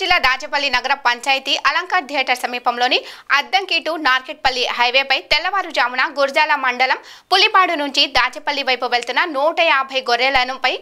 జిల్లా దాచేపల్లి నగర పంచాయతీ అలంకార్ థియేటర్ సమీపంలోని అద్దంకి టు నార్కెట్పల్లి హైవేపై తెల్లవారుజామున గుర్జాల మండలం పులిపాడు నుంచి దాచేపల్లి వైపు వెళ్తున్న 150 గొర్రెలపై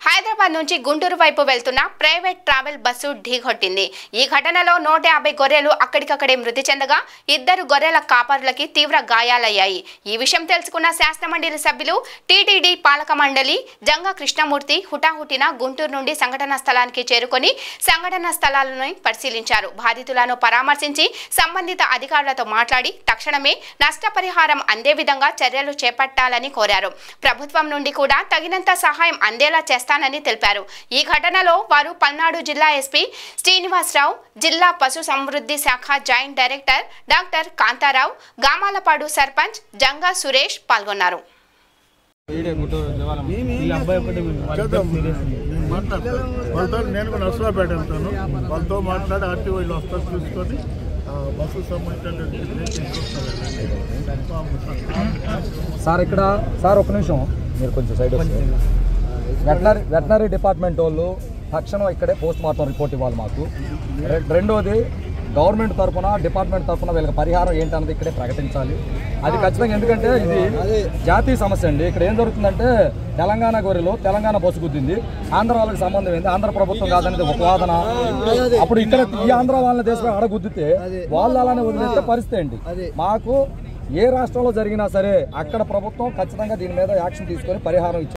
హైదరాబాద్ నుంచి గుంటూరు వైపు వెళ్తున్న ప్రైవేట్ ట్రావెల్ బస్సు ఢీకొట్టింది। ఈ ఘటనలో 150 గొర్రెలు అక్కడికక్కడే మృతి చెందగా 2 గొర్రెల కాపరులకి తీవ్ర గాయాలయ్యాయి। ఈ విషయం తెలుసుకున్న శాసనమండలి సభ్యులు టీటీడీ పాలక మండలి జంగా కృష్ణమూర్తి హుటాహుటిన గుంటూరు నుండి సంఘటన స్థలానికి చేరుకొని సంఘటన స్థలాలను పరిశీలించారు। బాధితులను పరామర్శించి సంబంధిత అధికారులతో మాట్లాడి తక్షణమే నష్టపరిహారం అందే విధంగా చర్యలు చేపట్టాలని కోరారు। ప్రభుత్వం నుండి కూడా తగినంత సహాయం అందేలా చేస్తానని తెలిపారు। ఈ ఘటనలో వారు పల్నాడు జిల్లా ఎస్పీ శ్రీనివాసరావు, జిల్లా పశు సమృద్ధి శాఖ joint director doctor Kantharao, Gamalapadu sarpanch Janga Suresh పాల్గొన్నారు। నేను నర్సరాపేట వెళ్తాను, వాళ్ళతో మాట్లాడి ఆర్టీ వాళ్ళు వస్తారు చూసుకొని బస్సు సంబంధించిన సార్ ఇక్కడ సార్ ఒక నిమిషం మీరు కొంచెం సైడ్ వస్తే వెటనరీ డిపార్ట్మెంట్ వాళ్ళు తక్షణం ఇక్కడే పోస్ట్ మార్టం రిపోర్ట్ ఇవ్వాలి మాకు। రెండోది గవర్నమెంట్ తరఫున డిపార్ట్మెంట్ తరఫున వీళ్ళకి పరిహారం ఏంటన్నది ఇక్కడే ప్రకటించాలి। అది ఖచ్చితంగా, ఎందుకంటే ఇది జాతీయ సమస్య అండి। ఇక్కడ ఏం జరుగుతుందంటే తెలంగాణ గొర్రెలు తెలంగాణ బస్సు గుద్దింది, ఆంధ్ర వాళ్ళకి సంబంధం ఏంది, ఆంధ్ర ప్రభుత్వం కాదనేది ఒక వాదన। అప్పుడు ఇక్కడ ఈ ఆంధ్ర వాళ్ళని దేశం అడగుద్దితే వాళ్ళు అలానే వదిలేస్తే పరిస్థితి ఏంటి? మాకు ఏ రాష్ట్రంలో జరిగినా సరే అక్కడ ప్రభుత్వం ఖచ్చితంగా దీని మీద యాక్షన్ తీసుకొని పరిహారం ఇచ్చింది।